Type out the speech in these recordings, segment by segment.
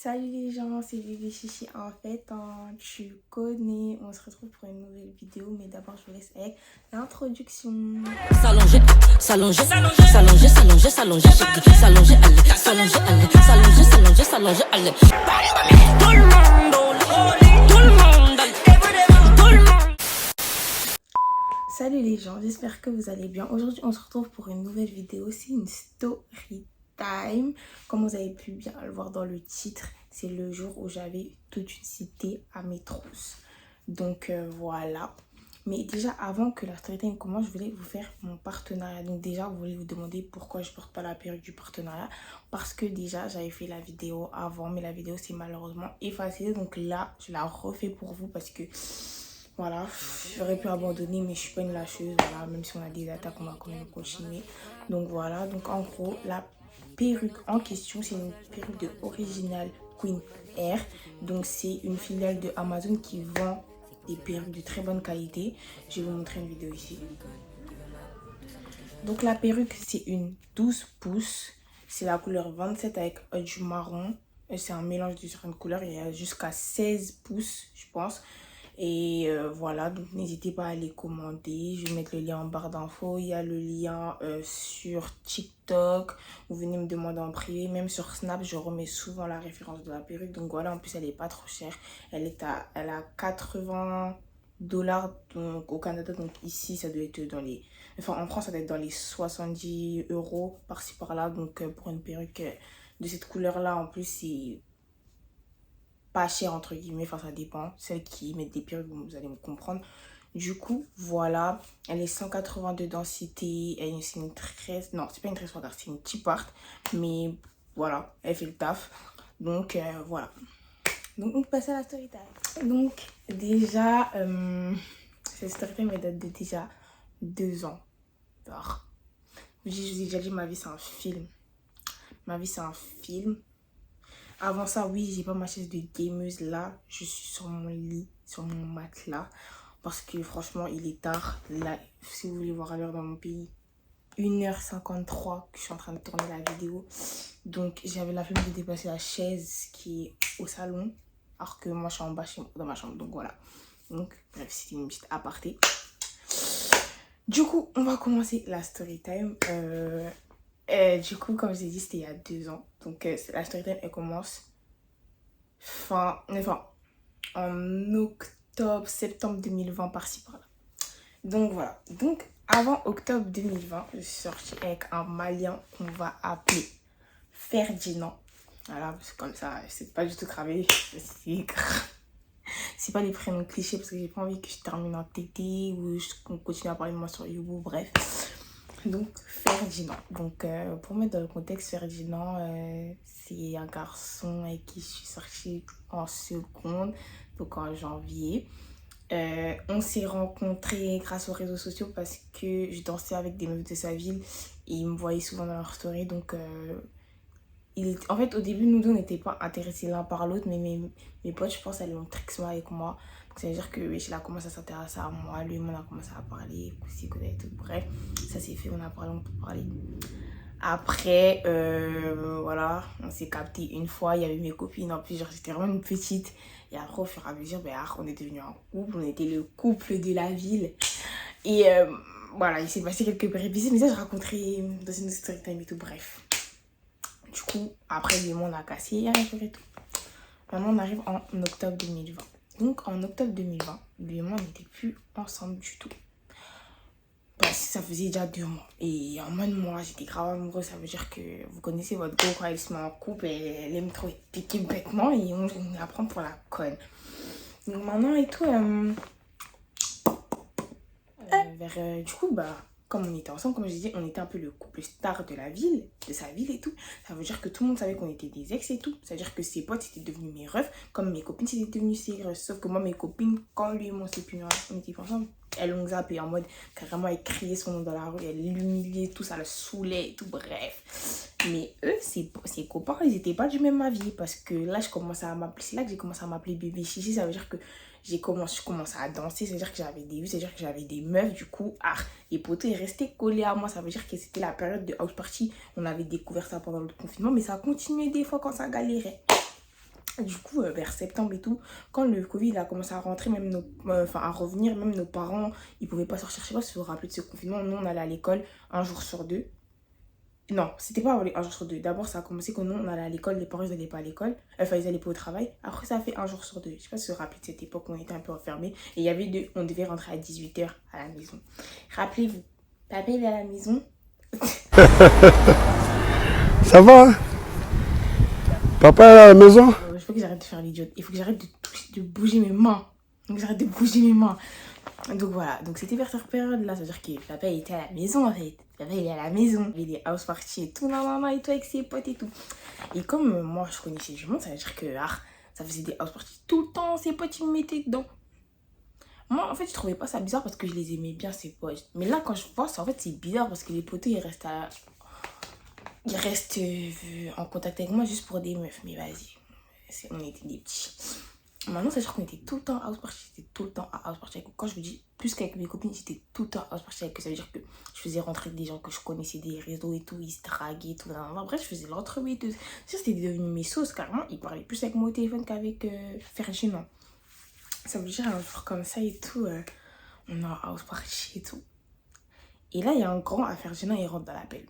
Salut les gens, c'est Bébé Chichi. En fait, tu connais, on se retrouve pour une nouvelle vidéo, mais d'abord je vous laisse avec l'introduction. S'allonger, s'allonger, s'allonger, s'allonger, s'allonger, s'allonger, allez, s'allonger, allez, s'allonger, s'allonger, s'allonger, allez. Tout le monde, tout le monde, tout le monde. Salut les gens, j'espère que vous allez bien. Aujourd'hui, on se retrouve pour une nouvelle vidéo. C'est une story time. Comme vous avez pu bien le voir dans le titre, c'est le jour où j'avais toute une cité à mes trousses. Donc voilà. Mais déjà, avant que la story time commence, je voulais vous faire mon partenariat. Donc déjà, vous voulez vous demander pourquoi je porte pas la perruque du partenariat. Parce que déjà, j'avais fait la vidéo avant, mais la vidéo s'est malheureusement effacée. Donc là, je la refais pour vous parce que... Voilà, j'aurais pu abandonner, mais je suis pas une lâcheuse. Voilà, même si on a des attaques, on va quand même continuer. Donc voilà, donc en gros, la perruque en question, c'est une perruque de Original Queen Air. Donc c'est une filiale de Amazon qui vend des perruques de très bonne qualité. Je vais vous montrer une vidéo ici. Donc la perruque, c'est une 12 pouces. C'est la couleur 27 avec du marron. C'est un mélange de différentes couleurs. Il y a jusqu'à 16 pouces, je pense. Et voilà, donc n'hésitez pas à les commander. Je vais mettre le lien en barre d'infos. Il y a le lien sur TikTok. Vous venez me demander en privé. Même sur Snap, je remets souvent la référence de la perruque. Donc voilà, en plus, elle n'est pas trop chère. Elle a 80 $ donc, au Canada. Donc ici, ça doit être dans les... Enfin, en France, ça doit être dans les 70 € par-ci par-là. Donc pour une perruque de cette couleur-là, en plus, c'est... pas cher entre guillemets, enfin ça dépend, celles qui mettent des perruques vous allez me comprendre. Du coup voilà, elle est 180 de densité, c'est une 13, non c'est pas une 13 standard, c'est une T-part, mais voilà, elle fait le taf. Donc voilà, donc on passe à la story time. Donc déjà cette story time elle date de déjà 2 ans. Alors, je vous ai déjà dit, ma vie c'est un film, ma vie c'est un film. Avant ça, oui, j'ai pas ma chaise de gameuse là. Je suis sur mon lit, sur mon matelas. Parce que franchement, il est tard. Là, si vous voulez voir à l'heure dans mon pays, 1h53 que je suis en train de tourner la vidéo. Donc, j'avais la flemme de déplacer la chaise qui est au salon. Alors que moi, je suis en bas dans ma chambre. Donc, voilà. Donc, bref, c'était une petite aparté. Du coup, on va commencer la story time. Du coup, comme je l'ai dit, c'était il y a 2 ans. Donc, la story time, elle commence en octobre, septembre 2020, par-ci, par-là. Donc, voilà. Donc, avant octobre 2020, je suis sortie avec un Malien qu'on va appeler Ferdinand. Voilà, parce que comme ça, c'est pas du tout gravé. C'est pas des prénoms clichés parce que j'ai pas envie que je termine en tété ou qu'on continue à parler de moi sur Yobo, bref. Donc Ferdinand. Donc pour mettre dans le contexte, Ferdinand, c'est un garçon avec qui je suis sortie en seconde, donc en janvier. On s'est rencontrés grâce aux réseaux sociaux parce que je dansais avec des meufs de sa ville et ils me voyaient souvent dans leur story. Donc en fait au début nous deux on n'était pas intéressés l'un par l'autre, mais mes potes je pense elles ont trixé avec moi. Ça veut dire que il a commencé à s'intéresser à moi, lui on a commencé à parler, aussi et tout. Bref, ça s'est fait, on a parlé, on peut parler. Après, voilà, on s'est capté une fois, il y avait mes copines, en plus genre j'étais vraiment une petite. Et après au fur et à mesure, on est devenu un couple, on était le couple de la ville. Et voilà, il s'est passé quelques péripéties, mais ça je raconterai dans une story time et tout, bref. Du coup, après le monde a cassé, il y a rien et tout. Maintenant on arrive en octobre 2020. Donc en octobre 2020, lui et moi on n'était plus ensemble du tout. Parce que ça faisait déjà 2 mois. Et en mode moi j'étais grave amoureuse. Ça veut dire que vous connaissez votre go quand elle se met en couple, elle aime trop être piquée bêtement et on la prend pour la conne. Donc maintenant et tout, du coup comme on était ensemble, comme je disais, on était un peu le couple star de la ville, de sa ville et tout. Ça veut dire que tout le monde savait qu'on était des ex et tout. Ça veut dire que ses potes étaient devenus mes refs, comme mes copines c'était devenues ses refs. Sauf que moi, mes copines, quand lui et moi on était ensemble, elles l'ont zappé en mode carrément, elle criait son nom dans la rue, elle l'humiliait, tout ça, le saoulait et tout, bref. Mais eux, ses copains, ils étaient pas du même avis parce que là, c'est là que j'ai commencé à m'appeler Bébé Chichi. Ça veut dire que je commençais à danser, c'est-à-dire que j'avais des vues, c'est-à-dire que j'avais des meufs, du coup, les potos ils restaient collés à moi, ça veut dire que c'était la période de house party, on avait découvert ça pendant le confinement, mais ça continuait des fois quand ça galérait. Du coup, vers septembre et tout, quand le Covid a commencé à rentrer, même à revenir, même nos parents, ils pouvaient pas sortir. Je sais pas si vous vous rappelez de ce confinement. Nous, on allait à l'école un jour sur deux. Non, c'était pas un jour sur deux. D'abord, ça a commencé quand nous, on allait à l'école, les parents, ils allaient pas à l'école. Enfin, ils allaient pas au travail. Après, ça a fait un jour sur deux. Je sais pas si vous vous rappelez de cette époque où on était un peu enfermés. Et il y avait on devait rentrer à 18h à la maison. Rappelez-vous, papa, il est à la maison. Ça va hein? Papa est à la maison? Il faut que j'arrête de faire l'idiote. Il faut que j'arrête de bouger mes mains. Donc j'arrête de bouger mes mains. Donc voilà. Donc c'était vers cette période-là. Ça veut dire que papa il était à la maison en fait. Papa il est à la maison. Il est house party et tout. Non, et tout avec ses potes et tout. Et comme moi je connaissais du monde, ça veut dire que ça faisait des house party tout le temps. Ses potes ils me mettaient dedans. Moi en fait je trouvais pas ça bizarre parce que je les aimais bien ces potes. Mais là quand je vois ça en fait c'est bizarre parce que les potes ils restent en contact avec moi juste pour des meufs. Mais vas-y. On était des petits. Maintenant, ça veut dire qu'on était tout le temps à house party. J'étais tout le temps à house party. Quand je vous dis plus qu'avec mes copines, j'étais tout le temps à house party avec eux. Ça veut dire que je faisais rentrer des gens que je connaissais des réseaux et tout. Ils se draguaient et tout. Bref, je faisais l'entrevue et tout. C'était devenu mes sauces carrément. Ils parlaient plus avec moi au téléphone qu'avec Ferdinand. Ça veut dire un jour comme ça et tout. On est à house party et tout. Et là, il y a un grand à Ferdinand, il rentre dans l'appel.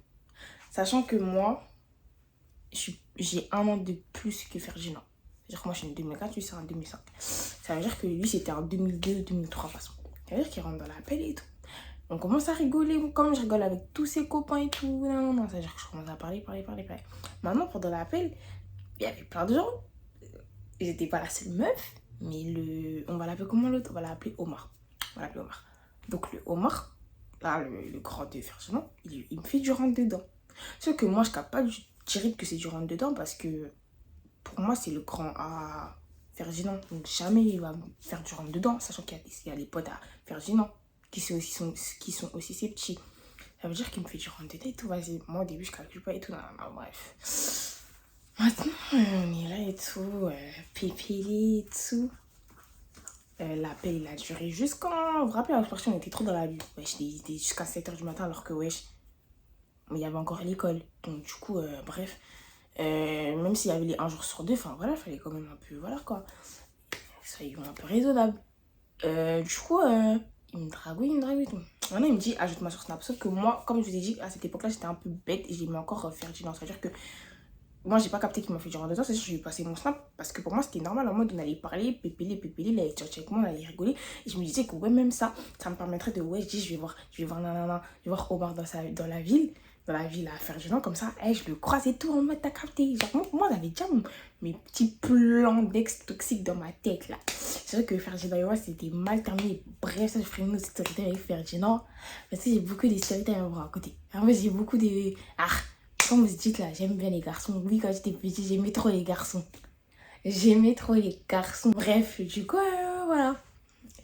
Sachant que moi, j'ai un an de plus que Ferdinand. C'est-à-dire que moi, je suis en 2004, lui, c'est en 2005. Ça veut dire que lui, c'était en 2002 ou 2003, de toute façon. Ça veut dire qu'il rentre dans l'appel et tout. On commence à rigoler, comme je rigole avec tous ses copains et tout. Non. Ça veut dire que je commence à parler. Maintenant, pendant l'appel, il y avait plein de gens. J'étais pas la seule meuf, mais on va l'appeler comment l'autre? On va l'appeler Omar. Donc, le Omar, là, le grand de Ferdinand, il me fait du rentre-dedans. Sauf que moi, je capte pas direct que c'est du rentre-dedans parce que pour moi, c'est le grand à Ferdinand. Donc, jamais il va me faire du rentre-dedans, sachant qu'il y a les potes à Ferdinand qui sont aussi ses petits. Ça veut dire qu'il me fait du rentre-dedans et tout. Vas-y, moi, au début, je calcule pas et tout. Non, bref. Maintenant, on est là et tout. Pépélé et tout. L'appel, il a duré jusqu'en... Vous vous rappelez, à la on était trop dans la vie. Wesh, il était jusqu'à 7h du matin alors que, wesh, il y avait encore l'école. Donc, du coup, bref... même s'il y avait les 1 jour sur 2, enfin voilà, il fallait quand même un peu, voilà quoi, soyons un peu raisonnable. Du coup, il me drague tout. Maintenant, il me dit, ajoute-moi sur Snap. Sauf que moi, comme je vous ai dit, à cette époque-là, j'étais un peu bête et j'ai mis encore Ferdinand. C'est-à-dire que moi, j'ai pas capté qu'il m'a fait du rendez-vous. C'est-à-dire que je lui ai passé mon Snap parce que pour moi, c'était normal. En mode, on allait parler, pépeler, il allait tchatcher avec moi, on allait rigoler. Et je me disais que ouais, même ça me permettrait de, ouais, je vais voir Omar dans la ville. Dans la ville à Ferdinand, comme ça, je le croise et tout en mode t'as capté. Genre, moi j'avais déjà mes petits plans d'ex toxiques dans ma tête là. C'est vrai que Ferdinand et moi c'était mal terminé. Bref, ça je ferai une autre story time avec Ferdinand. Parce que j'ai beaucoup de story time à vous raconter. En fait, j'ai beaucoup de. Comme vous dites là, j'aime bien les garçons. Oui, quand j'étais petite, j'aimais trop les garçons. Bref, du coup, voilà.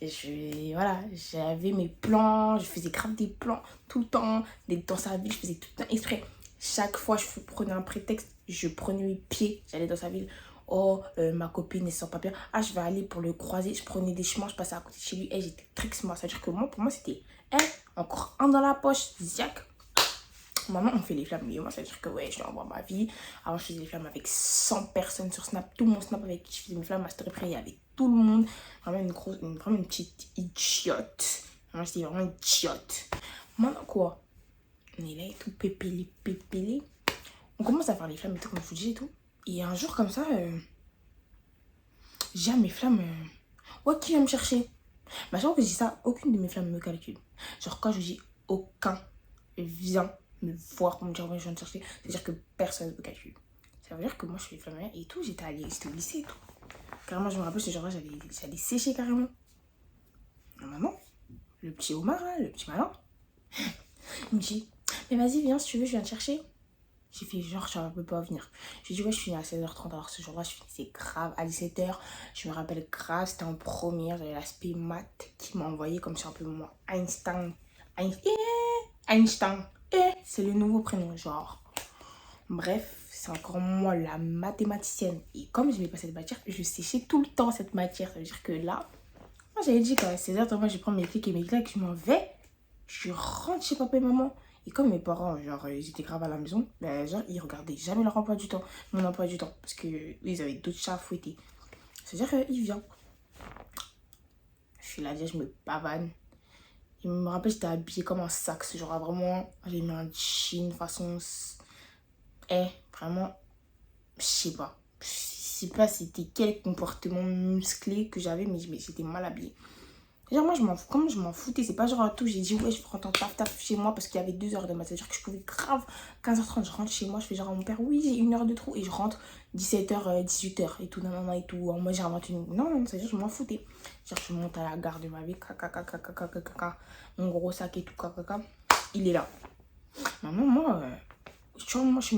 J'avais mes plans, je faisais grave des plans tout le temps, dans sa ville, je faisais tout le temps exprès. Chaque fois, je prenais un prétexte, je prenais mes pieds, j'allais dans sa ville. Oh, ma copine est sans papier. Je vais aller pour le croiser. Je prenais des chemins, je passais à côté de chez lui. J'étais tricks-moi. C'est-à-dire que pour moi, c'était encore un dans la poche, ziac. Maman, on fait les flammes. Mais moi, c'est-à-dire que ouais, je dois avoir ma vie. Avant, je faisais les flammes avec 100 personnes sur Snap. Tout mon Snap avec qui je faisais mes flammes, ma story préférée avec tout le monde. Vraiment une petite idiote. Moi, j'étais vraiment idiote. Maintenant, quoi? On est là et tout, pépélé. On commence à faire les flammes et tout, comme je vous dis et tout. Et un jour, comme ça, j'ai mes flammes. Ouais, qui vient me chercher? Mais chaque fois que je dis ça, aucune de mes flammes me calcule. Genre, quand je dis aucun vient me voir pour me dire, ouais, je viens te chercher, c'est-à-dire que personne ne me calcule. Ça veut dire que moi, je fais les flammes et tout, j'étais au lycée et tout. Carrément, je me rappelle, ce genre-là, j'allais sécher carrément. Maman, le petit Omar, là, le petit malin, il me dit, mais vas-y, viens, si tu veux, je viens te chercher. J'ai fait genre, je ne peux pas venir. J'ai dit, ouais, je finis à 16h30. Alors ce jour-là, je finissais grave à 17h. Je me rappelle grave, c'était en première. J'avais l'aspect maths qui m'a envoyé comme c'est un peu moi. Einstein. C'est le nouveau prénom, genre. Bref, c'est encore moi, la mathématicienne. Et comme je n'ai pas cette matière, je séchais tout le temps cette matière. Ça veut dire que là, moi j'avais dit qu'à 16h, moi je prends mes clics et mes claques, je m'en vais. Je rentre chez papa et maman. Et comme mes parents, genre, ils étaient grave à la maison, ben, genre, ils regardaient jamais leur emploi du temps, mon emploi du temps, parce que ils avaient d'autres chats à fouetter. C'est-à-dire qu'il vient. Je suis là, déjà, je me pavane. Je me rappelle, j'étais habillée comme un sac, genre, vraiment, j'ai mis un jean, façon... vraiment, je sais pas. Je sais pas c'était quel comportement musclé que j'avais, mais j'étais mal habillée. Genre, moi, comme je m'en foutais, c'est pas genre à tout, j'ai dit, ouais, je rentre en taf chez moi parce qu'il y avait 2 heures de maths. C'est-à-dire que je pouvais grave, 15h30, je rentre chez moi, je fais genre à mon père, oui, j'ai 1 heure de trou, et je rentre 17h, 18h, et tout, non, et tout. Moi, j'ai inventé une. Non, c'est-à-dire que je m'en foutais. Genre, je monte à la gare de ma vie, mon gros sac et tout, il est là. Maman, moi, tu vois, moi, je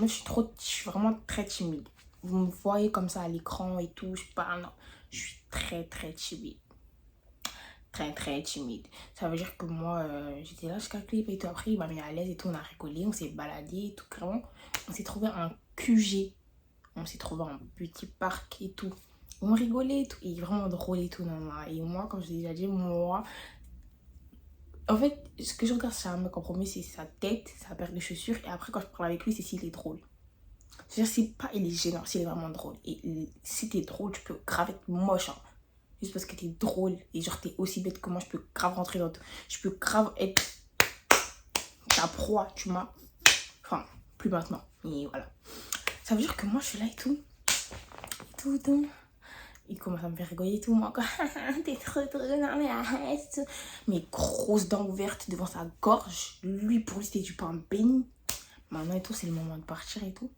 suis vraiment très timide. Vous me voyez comme ça à l'écran et tout, je parle, non, je suis très, très timide. Très timide. Ça veut dire que moi, j'étais là, je calculais et tout. Après, il m'a mis à l'aise et tout. On a rigolé, on s'est baladé et tout. Clairement, on s'est trouvé un QG. On s'est trouvé un petit parc et tout. On rigolait et tout. Il est vraiment drôle et tout. Et moi, comme je l'ai déjà dit, moi... En fait, ce que je regarde chez un mec en premier, c'est sa tête, sa paire de chaussures. Et après, quand je parle avec lui, c'est s'il est drôle. C'est-à-dire, c'est pas il est gênant, s'il est vraiment drôle. Et si t'es drôle, tu peux grave être moche, hein. Juste parce que t'es drôle et genre t'es aussi bête que moi, je peux grave rentrer dans toi. Je peux grave être ta proie, tu m'as. Enfin, plus maintenant. Et voilà. Ça veut dire que moi, je suis là et tout. Tout. Il commence à me faire rigoler et tout. Moi, encore, t'es trop drôle, non mais arrête. Mes grosses dents ouvertes devant sa gorge. Lui, pour lui, c'était du pain béni. Maintenant et tout, c'est le moment de partir et tout.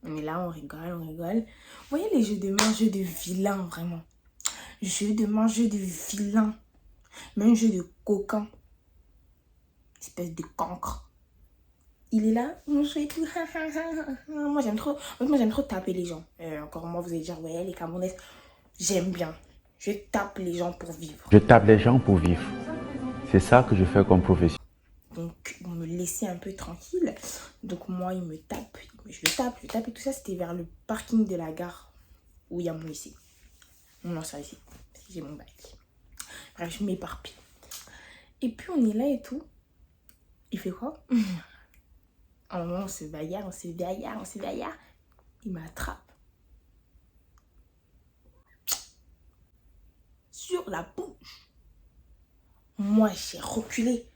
On est là, on rigole. Vous voyez les jeux de main, jeux de vilain, vraiment. Jeux de main, jeux de vilain. Même jeu de coquin. Espèce de cancre. Il est là, on joue et tout. Moi, j'aime trop taper les gens. Encore moi, vous allez dire, ouais, les Camerounaises, j'aime bien. Je tape les gens pour vivre. Je tape les gens pour vivre. C'est ça que je fais comme profession. Donc, on me laissait un peu tranquille. Donc, moi, il me tape. Je le tape et tout ça. C'était vers le parking de la gare où il y a mon lycée. Mon ancien lycée. J'ai mon bac. Bref, je m'éparpille. Et puis, on est là et tout. Il fait quoi? À un moment, on se bagarre. Il m'attrape. Sur la bouche. Moi, j'ai reculé.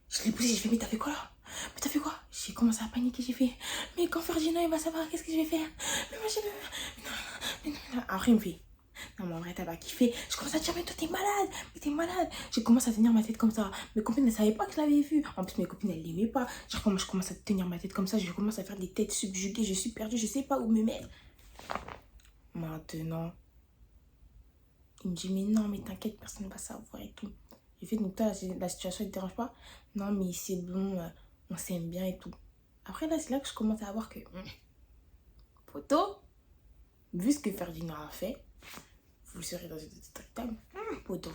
Je l'ai poussé, j'ai fait, mais t'as fait quoi là? Mais t'as fait quoi? J'ai commencé à paniquer, j'ai fait, mais quand Ferdinand il va savoir qu'est-ce que je vais faire? Mais moi j'ai... Non. Après il me fait, non mais en vrai t'as pas kiffé. Je commence à dire, mais toi t'es malade. J'ai commencé à tenir ma tête comme ça. Mes copines ne savaient pas que je l'avais vu. En plus mes copines elles l'aimaient pas. Genre quand je commence à tenir ma tête comme ça, je commence à faire des têtes subjuguées. Je suis perdue, je sais pas où me mettre. Maintenant, il me dit, mais non mais t'inquiète, personne ne va savoir et tout. J'ai fait, donc toi, la situation ne te dérange pas? Non, mais c'est bon, on s'aime bien et tout. Après, là, c'est là que je commence à voir que... Poto, vu ce que Ferdinand a fait, vous le serez dans une autre table. Poto.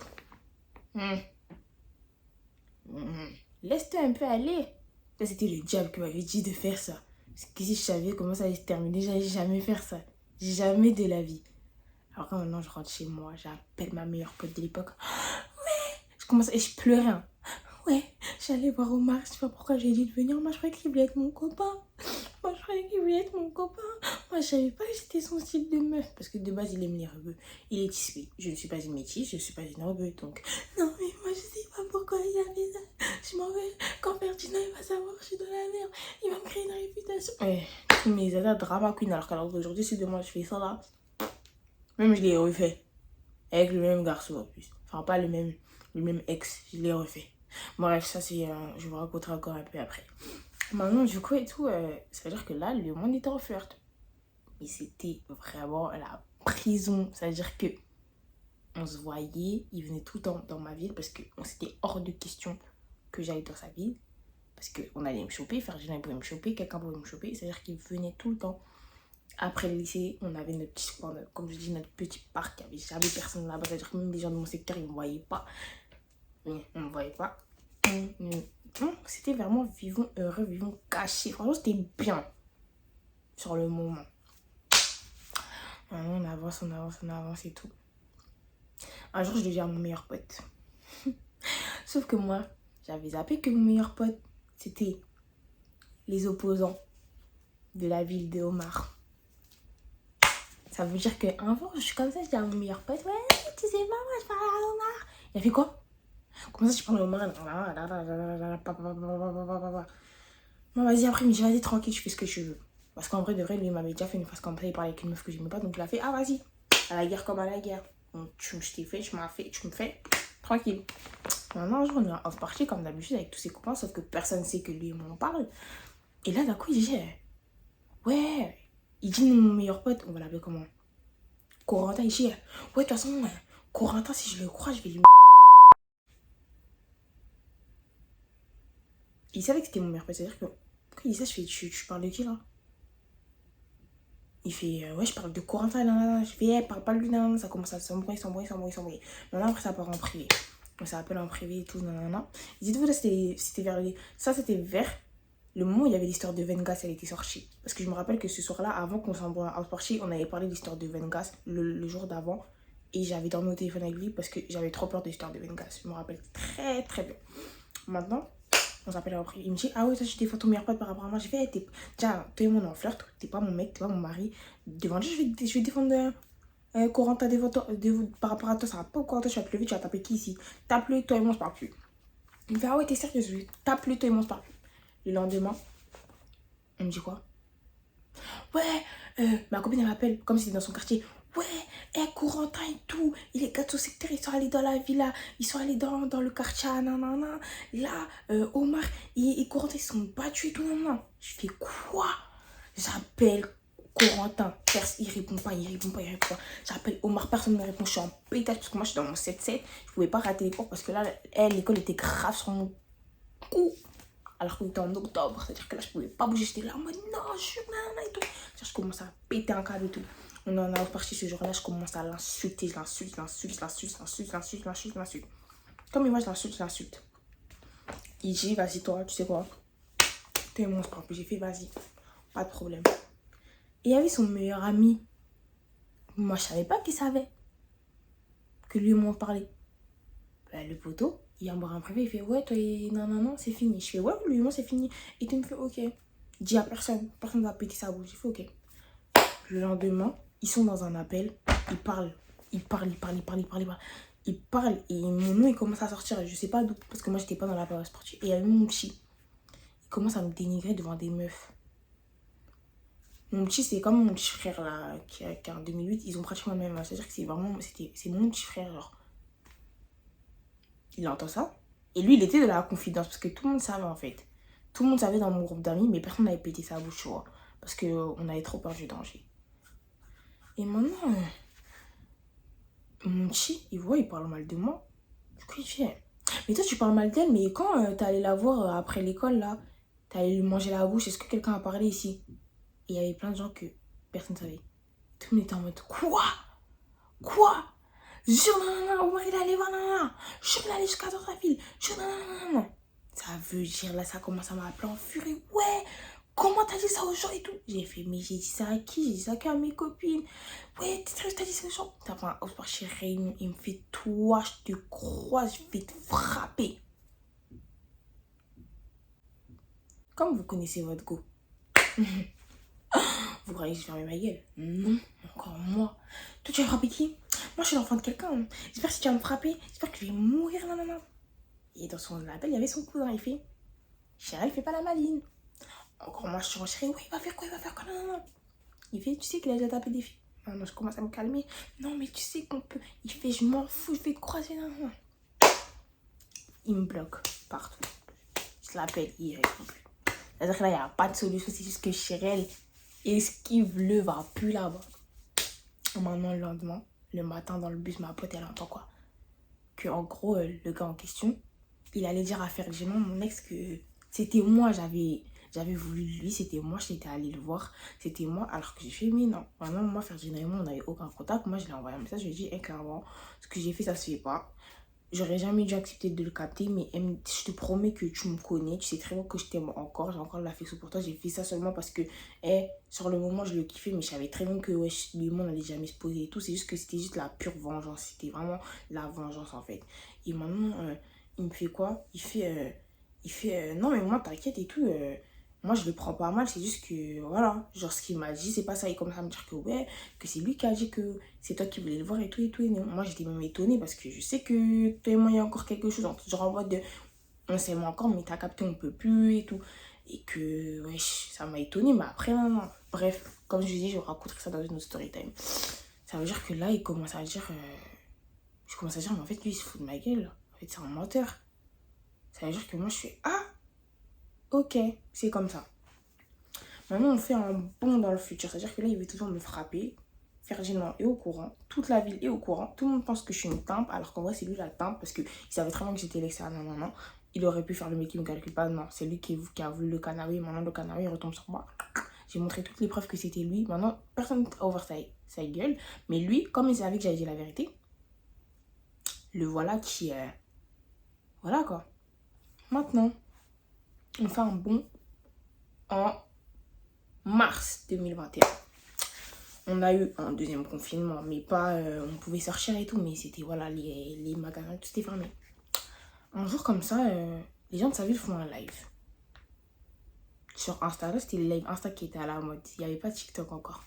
Laisse-toi un peu aller. Là, c'était le diable qui m'avait dit de faire ça. Parce que si je savais comment ça allait se terminer, j'allais jamais faire ça. Jamais de la vie. Alors maintenant, je rentre chez moi, j'appelle ma meilleure pote de l'époque. Et je pleurais. Hein. Ouais, j'allais voir Omar, je sais pas pourquoi j'ai dit de venir. Moi, je croyais qu'il voulait être mon copain. Moi, je savais pas que j'étais son style de meuf. Parce que de base, il aime les rebeux. Il est tissu. Je ne suis pas une métisse, je ne suis pas une rebeu. Donc, non, mais moi, je sais pas pourquoi il a fait ça. Je m'en vais. Quand Ferdinand, il va savoir que je suis dans la merde. Il va me créer une réputation. Mais ils adorent drama queen. Alors qu'alors d'aujourd'hui, si demain je fais ça là, même je l'ai refait. Avec le même garçon en plus. Enfin, pas le même ex, je l'ai refait. Bref, ça c'est... je vous raconterai encore un peu après. Maintenant, du coup et tout, ça veut dire que là, le monde était en flirt. Mais c'était vraiment la prison. Ça veut dire que on se voyait, il venait tout le temps dans ma ville parce que c'était hors de question que j'aille dans sa ville. Parce qu'on allait me choper, Ferdinand pouvait me choper, quelqu'un pouvait me choper. C'est-à-dire qu'il venait tout le temps. Après le lycée, on avait notre petit coin, comme je dis, notre petit parc. Il n'y avait jamais personne là-bas. C'est-à-dire que même les gens de mon secteur, ils ne me voyaient pas. On ne me voyait pas. C'était vraiment vivons heureux, vivons cachés. Franchement, c'était bien. Sur le moment. On avance et tout. Un jour, je deviens mon meilleur pote. Sauf que moi, j'avais zappé que mon meilleur pote, c'était les opposants de la ville de Omar. Ça veut dire qu'un jour, je suis comme ça, je dis à mon meilleur pote, ouais, tu sais pas, moi, je parle à Omar. Il a fait quoi? Comment ça, tu parles à Omar? Bon, vas-y, après, il me dit, vas-y, tranquille, tu fais ce que tu veux. Parce qu'en vrai, de vrai, lui, il m'avait déjà fait une phrase comme ça, il parlait avec une meuf que j'aimais pas, donc il a fait, ah, vas-y, à la guerre comme à la guerre. Donc, je t'ai fait, tu m'as fait, tu me fais, tranquille. Maintenant, un jour, on est en partie comme d'habitude avec tous ses copains, sauf que personne ne sait que lui, il m'en parle. Et là, d'un coup, il dit, ouais, il dit, mon meilleur pote, on va l'appeler comment? Corentin, il dit, ouais, de toute façon, Corentin, si je le crois, je vais lui. Il savait que c'était mon meilleur pote, c'est-à-dire que, pourquoi il dit ça, je fais, tu parles de qui là? Il fait, ouais, je parle de Corentin, là. Je fais, parle pas de lui, nan, ça commence à s'embrouiller. Maintenant, après, ça part en privé. On s'appelle en privé et tout, nan. Il dit, c'était vers le moment où il y avait l'histoire de Vengas, elle était sortie. Parce que je me rappelle que ce soir-là, avant qu'on s'envoie en partie, on avait parlé de l'histoire de Vengas le jour d'avant. Et j'avais dormi au téléphone avec lui parce que j'avais trop peur de l'histoire de Vengas. Je me rappelle très très bien. Maintenant, on s'appelle en privé. Il me dit, ah ouais, toi, tu défends ton meilleur pote par rapport à moi. J'ai fait, tiens, toi et moi, on est en flirt. T'es pas mon mec, t'es pas mon mari. Devant Dieu, je vais défendre Corentin par rapport à toi. Ça va pas, Corentin, tu vas te lever, tu vas taper qui ici? Tape-le, toi et moi, on se parle plus. Il me fait, ah ouais, t'es sérieuse? Tape-le, toi et moi, on se parle plus. Le lendemain, on me dit quoi? Ouais, ma copine, elle m'appelle, comme si c'était dans son quartier. Ouais, Corentin et tout, et les gars de son secteur, ils sont allés dans la villa, ils sont allés dans le quartier, nanana. Là, Omar et Corentin, ils se sont battus et tout, nanana. Je fais quoi? J'appelle Corentin, il répond pas. J'appelle Omar, personne ne me répond, je suis en pétage parce que moi, je suis dans mon 7-7. Je pouvais pas rater les cours parce que là, l'école était grave sur mon cou. Alors qu'on était en octobre, c'est-à-dire que là, je pouvais pas bouger. J'étais là en mode non, je suis nanana et tout. Je commence à péter un câble et tout. On en a reparti ce jour-là, je commence à l'insulter. Je l'insulte. Comme moi, je l'insulte. Il dit, vas-y, toi, tu sais quoi? T'es mon sport. J'ai fait, vas-y, pas de problème. Et il y avait son meilleur ami. Moi, je savais pas qu'il savait que lui et moi on parlait. Bah, le poteau, il embarque un privé, il fait, ouais, toi et non, c'est fini. Je fais, ouais, lui et moi, c'est fini. Et tu me fais, ok. Dis à personne va péter sa bouche. J'ai fait, ok. Le lendemain, ils sont dans un appel, ils parlent et mon nom il commence à sortir, je sais pas d'où, parce que moi j'étais pas dans la période sportive. Et il y avait mon petit, il commence à me dénigrer devant des meufs. Mon petit, c'est comme mon petit frère là, qui est en 2008, ils ont pratiquement le même âge, c'est-à-dire que c'est mon petit frère, genre. Il entend ça, et lui il était de la confidence, parce que tout le monde savait en fait. Tout le monde savait dans mon groupe d'amis, mais personne n'avait pété sa bouche, tu vois, parce qu'on avait trop peur du danger. Et maintenant, mon petit, il voit, il parle mal de moi. Du coup, il fait, mais toi, tu parles mal d'elle, mais quand t'es allé la voir après l'école, là, t'es allé lui manger la bouche, est-ce que quelqu'un a parlé ici? Et il y avait plein de gens que personne ne savait. Tout le monde était en mode, quoi? Jure, non, Omar, il allait voir, non. Jure, il allait jusqu'à dans ta ville. Jure, non. Ça veut dire, là, ça commence à m'appeler en furie. Ouais, comment t'as dit ça aux gens et tout? J'ai fait, mais j'ai dit ça à qui? J'ai dit ça qu'à mes copines. Ouais, t'as dit ça aux gens? T'as fait un hausse par chérie, il me fait, toi, je te croise, je vais te frapper. Comme vous connaissez votre go. Vous croyez que je ferme ma gueule? Non, encore moi. Toi, tu vas frapper qui? Moi, je suis l'enfant de quelqu'un. J'espère que si tu vas me frapper, j'espère que je vais mourir, non. Et dans son appel, il y avait son cousin, il fait, chérie, fais pas la maline. Encore moi, je suis en chérie, ouais, il va faire quoi, non. Il fait, tu sais qu'il a déjà tapé des filles. Non, je commence à me calmer. Non, mais tu sais qu'on peut. Il fait, je m'en fous, je vais te croiser, non. Il me bloque partout. Je l'appelle, il répond plus. C'est-à-dire que là, il n'y a pas de solution, c'est juste que Chérel esquive le va plus là-bas. Maintenant, le lendemain, le matin dans le bus, ma pote, elle entend quoi? Que en gros, le gars en question, il allait dire à Ferdinand, mon ex, que c'était moi, j'avais voulu lui, c'était moi, j'étais allée le voir, c'était moi, alors que j'ai fait, mais non. Vraiment, moi, Ferdinand et moi, on n'avait aucun contact. Moi, je lui ai envoyé un message, je lui ai dit, clairement, ce que j'ai fait, ça se fait pas. J'aurais jamais dû accepter de le capter, mais je te promets que tu me connais, tu sais très bien que je t'aime encore, j'ai encore de l'affection pour toi, j'ai fait ça seulement parce que, sur le moment, je le kiffais, mais je savais très bien que, ouais, lui et moi, on n'allait jamais se poser et tout, c'est juste que c'était juste la pure vengeance, c'était vraiment la vengeance, en fait. Et maintenant, il me fait quoi? Il fait non, mais moi, t'inquiète et tout. Moi, je le prends pas mal. C'est juste que, voilà. Genre, ce qu'il m'a dit, c'est pas ça. Il commence à me dire que, ouais, que c'est lui qui a dit que c'est toi qui voulais le voir et tout et tout. Et non. Moi, j'étais même étonnée parce que je sais que toi et moi, il y a encore quelque chose. Genre, en mode de, on s'aime encore, mais t'as capté, on peut plus et tout. Et que, wesh, ça m'a étonnée. Mais après, non. Bref, comme je dis, je raconterai ça dans une autre story time. Ça veut dire que là, il commence à dire. Je commence à dire, mais en fait, lui, il se fout de ma gueule. En fait, c'est un menteur. Ça veut dire que moi, je fais, ah, ok, c'est comme ça. Maintenant, on fait un bond dans le futur. C'est-à-dire que là, il veut toujours me frapper. Ferdinand est au courant. Toute la ville est au courant. Tout le monde pense que je suis une timpe. Alors qu'en vrai, c'est lui la timpe. Parce qu'il savait très bien que j'étais l'externe. Non. Il aurait pu faire le mec qui ne me calcule pas. Non, c'est lui qui a voulu le canari. Maintenant, le canari, il retombe sur moi. J'ai montré toutes les preuves que c'était lui. Maintenant, personne n'a ouvert sa gueule. Mais lui, comme il savait que j'avais dit la vérité, le voilà qui... Voilà, quoi. Maintenant, on fait un bond en mars 2021. On a eu un deuxième confinement, mais pas... on pouvait sortir et tout, mais c'était, voilà, les magasins, tout était fermé. Un jour comme ça, les gens de sa ville font un live. Sur Insta, là, c'était le live Insta qui était à la mode. Il n'y avait pas TikTok encore.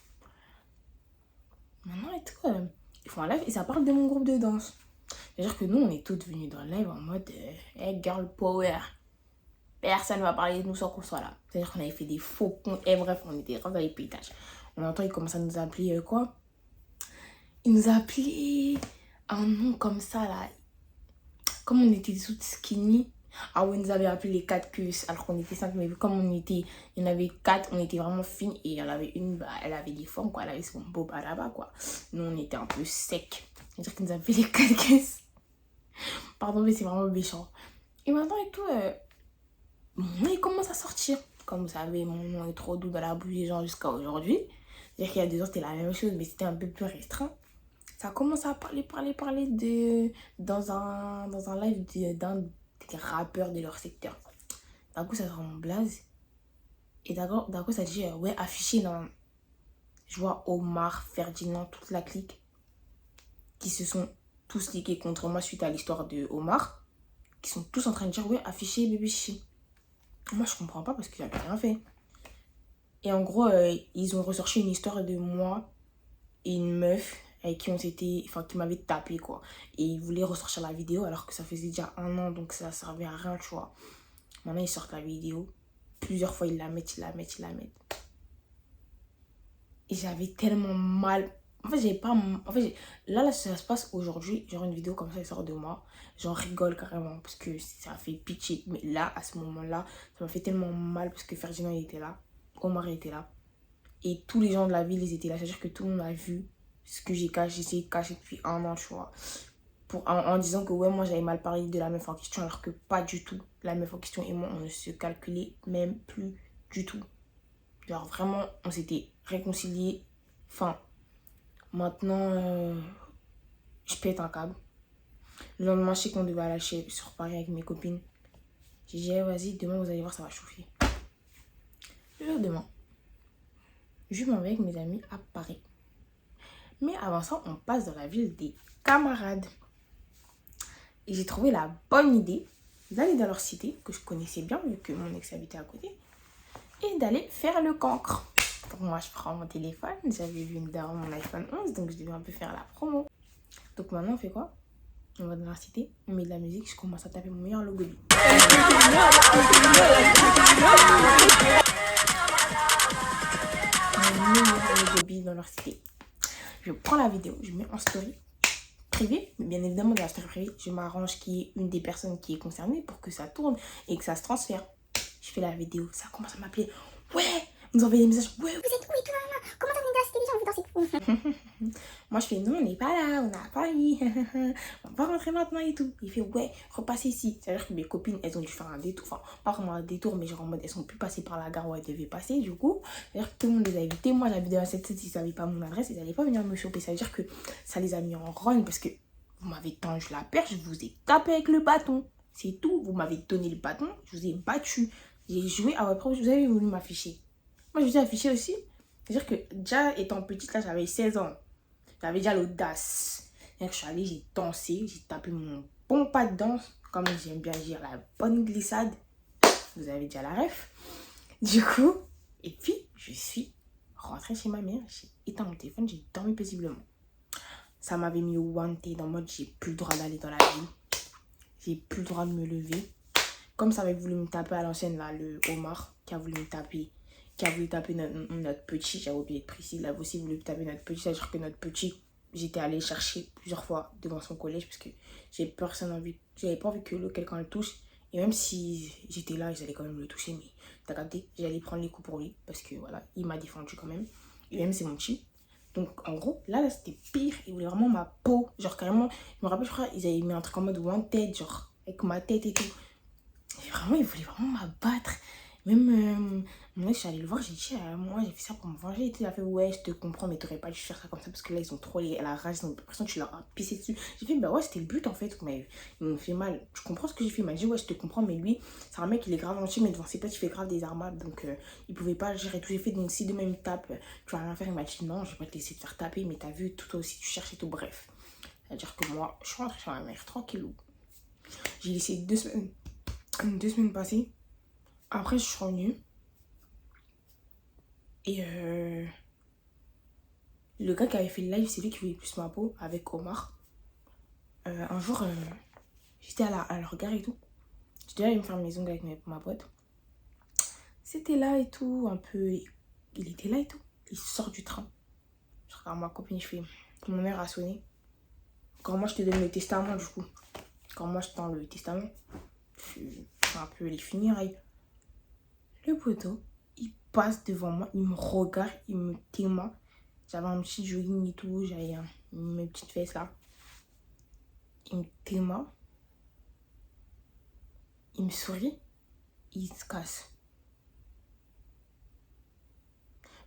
Maintenant et tout, ils font un live et ça parle de mon groupe de danse. C'est-à-dire que nous, on est toutes venues dans le live en mode hey, girl power. Personne ne va parler de nous sans qu'on soit là. C'est-à-dire qu'on avait fait des faux comptes. Et bref, on était grave dans les pétages. On entend, il commence à nous appeler quoi? Il nous a appelé un nom comme ça là. Comme on était toutes skinny. Ah ouais, il nous avait appelé les 4 queues. Alors qu'on était 5, mais comme on était, il y en avait 4, on était vraiment fines. Et il y en avait une, bah, elle avait des formes quoi. Elle avait son beau bas là-bas quoi. Nous, on était un peu secs. C'est-à-dire qu'il nous a appelé les 4 queues. Pardon, mais c'est vraiment méchant. Et maintenant et tout, mon nom il commence à sortir. Comme vous savez, mon nom est trop doux dans la bouche des gens jusqu'à aujourd'hui. C'est-à-dire qu'il y a 2 ans, c'était la même chose, mais c'était un peu plus restreint. Ça commence à parler dans un live d'un des rappeurs de leur secteur. D'un coup, ça sort mon blaze. Et d'un coup, ça dit, ouais, affiché dans... Je vois Omar, Ferdinand, toute la clique qui se sont tous liqués contre moi suite à l'histoire de Omar, qui sont tous en train de dire, ouais, affiché bébé chichi. Moi, je comprends pas parce que j'avais rien fait. Et en gros, ils ont ressorti une histoire de moi et une meuf avec qui on s'était... Enfin, qui m'avait tapé, quoi. Et ils voulaient ressortir la vidéo alors que ça faisait déjà 1 an, donc ça servait à rien, tu vois. Maintenant, ils sortent la vidéo. Plusieurs fois, ils la mettent. Et j'avais tellement mal... En fait, j'avais pas... En fait, là, ça se passe aujourd'hui. Genre, une vidéo comme ça, elle sort de moi. J'en rigole carrément parce que ça fait pitié. Mais là, à ce moment-là, ça m'a fait tellement mal parce que Ferdinand était là. Omar était là. Et tous les gens de la ville, ils étaient là. C'est-à-dire que tout le monde a vu ce que j'ai essayé de cacher depuis 1 an, tu vois. En disant que, ouais, moi, j'avais mal parlé de la meuf en question. Alors que pas du tout. La meuf en question et moi, on ne se calculait même plus du tout. Genre, vraiment, on s'était réconciliés. Enfin... Maintenant, je pète un câble. Le lendemain, je sais qu'on devait aller sur Paris avec mes copines. J'ai dit, hey, vas-y, demain, vous allez voir, ça va chauffer. Le lendemain, je m'en vais avec mes amis à Paris. Mais avant ça, on passe dans la ville des camarades. Et j'ai trouvé la bonne idée d'aller dans leur cité, que je connaissais bien, vu que mon ex habitait à côté, et d'aller faire le cancre. Donc moi, je prends mon téléphone. J'avais vu une dame mon iPhone 11, donc je devais un peu faire la promo. Donc maintenant, on fait quoi? On va dans la cité, on met de la musique, je commence à taper mon meilleur logo. Mon meilleur logo dans leur cité. Je prends la vidéo, je mets en story privée, mais bien évidemment dans la story privée, je m'arrange qu'il y ait une des personnes qui est concernée pour que ça tourne et que ça se transfère. Je fais la vidéo, ça commence à m'appeler. Ouais! Nous envoyer des messages. Ouais, vous êtes où et tout là? Comment t'as mis dans la cité les gens? On veut danser. Moi je fais non, on n'est pas là, on est à Paris. On va pas rentrer maintenant et tout. Il fait ouais, repassez ici. C'est-à-dire que mes copines, elles ont dû faire un détour. Enfin, pas vraiment un détour, mais genre en mode elles sont plus passées par la gare où elles devaient passer du coup. C'est-à-dire que tout le monde les a invités. Moi j'habite dans cette cité, ils n'avaient pas mon adresse, ils n'allaient pas venir me choper. Ça veut dire que ça les a mis en rogne parce que vous m'avez tendu la perche, je vous ai tapé avec le bâton. C'est tout. Vous m'avez donné le bâton, je vous ai battu. J'ai joué à votre propre, vous avez voulu m'afficher. Moi, je vous ai affiché aussi. C'est-à-dire que déjà, étant petite, là, j'avais 16 ans. J'avais déjà l'audace. Je suis allée, j'ai dansé, j'ai tapé mon bon pas de danse comme j'aime bien dire, la bonne glissade. Vous avez déjà la ref. Du coup, et puis, je suis rentrée chez ma mère. J'ai éteint mon téléphone, j'ai dormi paisiblement. Ça m'avait mis au wanted en mode j'ai plus le droit d'aller dans la ville. J'ai plus le droit de me lever. Comme ça avait voulu me taper à l'ancienne, là, le homard qui a voulu me taper. Qui a voulu taper notre petit. J'avais oublié de préciser. Il avait aussi voulu taper notre petit. C'est-à-dire que notre petit, j'étais allée chercher plusieurs fois devant son collège parce que j'avais pas envie que quelqu'un le touche. Et même si j'étais là, ils allaient quand même le toucher. Mais t'as capté, j'allais prendre les coups pour lui parce que voilà, il m'a défendu quand même. Et même c'est mon petit. Donc en gros, là c'était pire. Ils voulaient vraiment ma peau. Genre carrément, je me rappelle, je crois, ils avaient mis un truc en mode wanted, genre avec ma tête et tout. Et vraiment, ils voulaient vraiment m'abattre. Même, moi, je suis allée le voir, j'ai dit, moi, j'ai fait ça pour me venger. Et tout, il a fait, ouais, je te comprends, mais t'aurais pas dû faire ça comme ça parce que là, ils ont trop la rage, ils ont l'impression que tu leur as pissé dessus. J'ai fait, bah ouais, c'était le but en fait, mais ils m'ont fait mal. Je comprends ce que j'ai fait, il m'a dit, ouais, je te comprends, mais lui, c'est un mec, il est grave gentil, mais devant ses potes, il fait grave des armables, donc il pouvait pas gérer tout. J'ai fait, donc si demain il me tape, tu vas rien faire. Il m'a dit, non, je vais pas te laisser te faire taper, mais t'as vu, tout aussi, tu cherches et tout, bref. C'est-à-dire que moi, je suis rentrée chez ma mère, tranquillou. J'ai laissé 2 semaines passer. Après, je suis revenue. Et le gars qui avait fait le live, c'est lui qui voulait plus ma peau avec Omar. Un jour, j'étais à leur gare et tout. J'étais allée me faire mes ongles avec ma pote. C'était là et tout, un peu. Il était là et tout. Il sort du train. Je regarde ma copine, je fais. Mon mère a sonné. Quand moi je te donne le testament, du coup. Quand moi je tends le testament, je fais un peu les funérailles. Le poteau, il passe devant moi, il me regarde, il me témoin. J'avais un petit jogging et tout, j'avais mes petites fesses là. Il me témoin. Il me sourit, il se casse.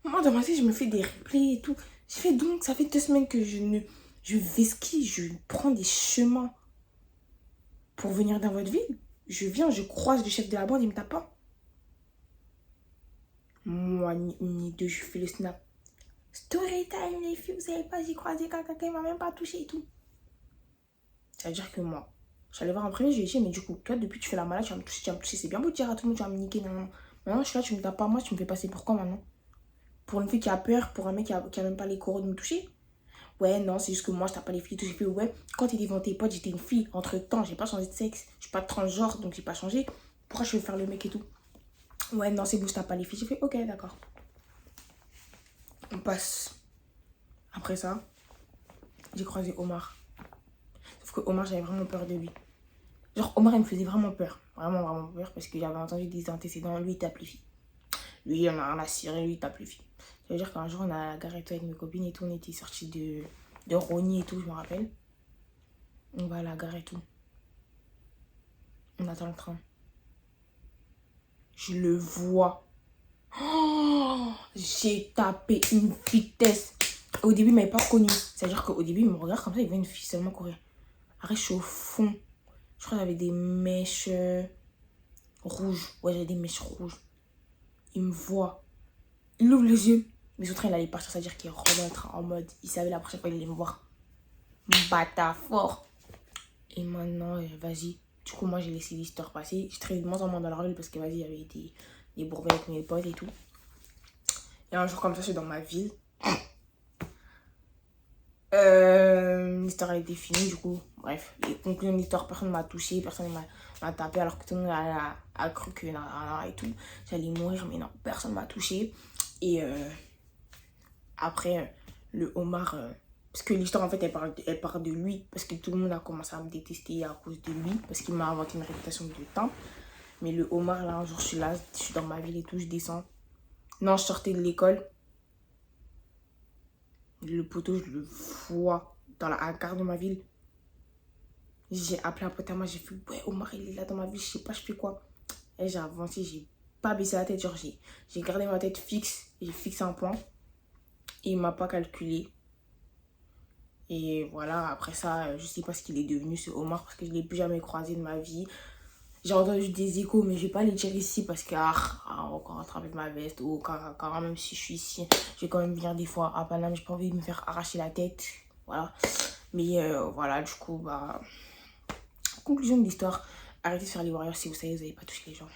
Moi, dans ma tête, je me fais des replays et tout. J'ai fait donc, ça fait 2 semaines que je vesquille, je prends des chemins pour venir dans votre ville. Je viens, je croise le chef de la bande, il me tape pas. Moi, ni une ni deux, je fais le snap. Story time, les filles, vous savez pas, j'ai croisé quelqu'un qui m'a même pas touché et tout. C'est-à-dire que moi, j'allais voir un premier, je lui ai dit, mais du coup, toi, depuis que tu fais la malade, tu vas me toucher, c'est bien beau de dire à tout le monde, tu vas me niquer, non. Maintenant, je suis là, tu me tapes pas, moi, tu me fais passer pour quoi maintenant? Pour une fille qui a peur, pour un mec qui a même pas les coraux de me toucher? Ouais, non, c'est juste que moi, je tape pas les filles, tout. J'ai fait, ouais, quand t'es devant tes potes, j'étais une fille. Entre temps, j'ai pas changé de sexe, je suis pas transgenre, donc j'ai pas changé. Pourquoi je vais faire le mec et tout? Ouais, non, c'est bon, je tape pas les filles. J'ai fait, ok, d'accord. On passe. Après ça, j'ai croisé Omar. Sauf que Omar, j'avais vraiment peur de lui. Genre, Omar, il me faisait vraiment peur. Vraiment, vraiment peur. Parce que j'avais entendu des antécédents. Lui, il tape les filles. Lui, il en a rien à cirer. Lui, il tape les filles. Ça veut dire qu'un jour, on a garé avec mes copines et tout. On était sortis de Rogny et tout, je me rappelle. On va à la gare et tout. On attend le train. Je le vois. Oh, j'ai tapé une vitesse. Au début, il m'avait pas reconnu. C'est-à-dire qu'au début, il me regarde comme ça, il voit une fille seulement courir. Après, je suis au fond. Je crois que j'avais des mèches rouges. Ouais, j'avais des mèches rouges. Il me voit. Il ouvre les yeux. Mais au train, il allait partir. C'est-à-dire qu'il rentre en mode. Il savait la prochaine fois, il allait me voir. Bâtard fort. Et maintenant, vas-y. Du coup, moi, j'ai laissé l'histoire passer. Je traînais de moins en moins dans la rue parce que, vas-y, il y avait des bourbons avec mes potes et tout. Et un jour comme ça, je suis dans ma ville. L'histoire a été finie, du coup. Bref, les conclusions de l'histoire, personne ne m'a touché, personne ne m'a tapé, alors que tout le monde a cru que et tout, j'allais mourir, mais non, personne ne m'a touché. Et après, le homard, parce que l'histoire en fait elle parle de lui, parce que tout le monde a commencé à me détester à cause de lui, parce qu'il m'a inventé une réputation de temps. Mais le homard, là, un jour, je suis là, je suis dans ma ville et tout, je descends. Non, je sortais de l'école. Le poteau, je le vois dans la gare de ma ville. J'ai appelé un pote à moi, j'ai fait, ouais, Omar, il est là dans ma ville, je sais pas, je fais quoi. Et j'ai avancé, j'ai pas baissé la tête, genre, j'ai gardé ma tête fixe, j'ai fixé un point. Et il m'a pas calculé. Et voilà, après ça, je sais pas ce qu'il est devenu, ce Omar, parce que je l'ai plus jamais croisé de ma vie. J'ai entendu des échos, mais je vais pas les dire ici parce que, encore attraper ma veste, ou quand même si je suis ici, je vais quand même venir des fois à Paname, j'ai pas envie de me faire arracher la tête, voilà. Mais voilà, du coup, bah, conclusion de l'histoire, arrêtez de faire les warriors si vous savez, vous n'allez pas toucher les gens.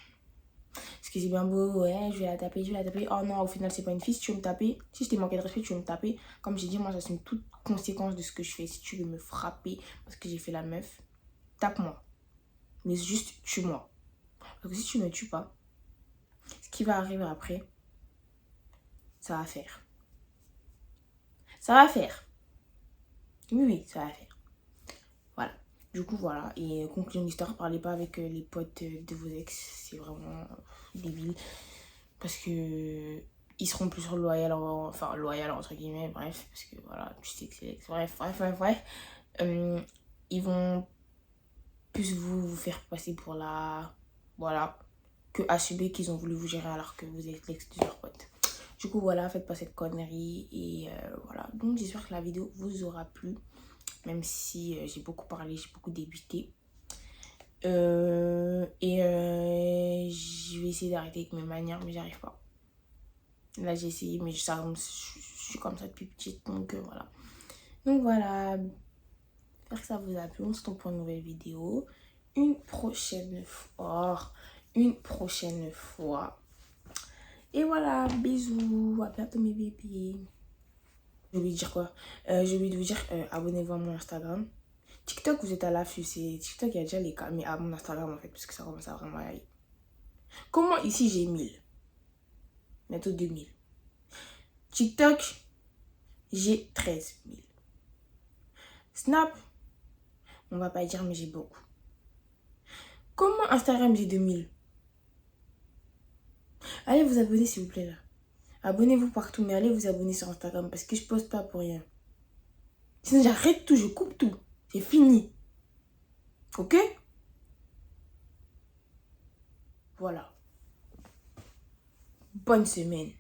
Parce que c'est bien beau, ouais, je vais la taper. Oh non, au final, c'est pas une fille, si tu veux me taper, si je t'ai manqué de respect, tu veux me taper. Comme j'ai dit, moi, j'assume toute conséquence de ce que je fais. Si tu veux me frapper parce que j'ai fait la meuf, tape-moi. Mais juste, tue-moi. Parce que si tu me tues pas, ce qui va arriver après, ça va faire. Ça va faire. Oui, ça va faire. Voilà. Du coup, voilà. Et conclusion de l'histoire, parlez pas avec les potes de vos ex. C'est vraiment débile. Parce que ils seront plus loyaux, enfin loyaux entre guillemets, bref. Parce que voilà, tu sais que c'est l'ex. Bref. Ils vont plus vous faire passer pour la... Voilà. Que assumer qu'ils ont voulu vous gérer alors que vous êtes l'ex de leurs potes. Du coup, voilà, faites pas cette connerie. Et voilà. Donc, j'espère que la vidéo vous aura plu. Même si j'ai beaucoup parlé, j'ai beaucoup débuté. Je vais essayer d'arrêter avec mes manières, mais j'arrive pas. Là, j'ai essayé, mais je suis comme ça depuis petite. Donc, voilà. Donc, voilà. J'espère que ça vous a plu. On se retrouve pour une nouvelle vidéo. Une prochaine fois. Et voilà, bisous. À bientôt, mes bébés. J'ai oublié de dire quoi? J'ai oublié de vous dire, abonnez-vous à mon Instagram. TikTok, vous êtes à l'affût. TikTok, il y a déjà les cas. Mais à mon Instagram, en fait, parce que ça commence à vraiment aller. Comment ici, j'ai 1000? Bientôt 2000. TikTok, j'ai 13 000. Snap, on va pas dire, mais j'ai beaucoup. Comment Instagram, j'ai 2000? Allez vous abonner, s'il vous plaît, là. Abonnez-vous partout, mais allez vous abonner sur Instagram parce que je poste pas pour rien. Sinon, j'arrête tout, je coupe tout. C'est fini. Ok? Voilà. Bonne semaine.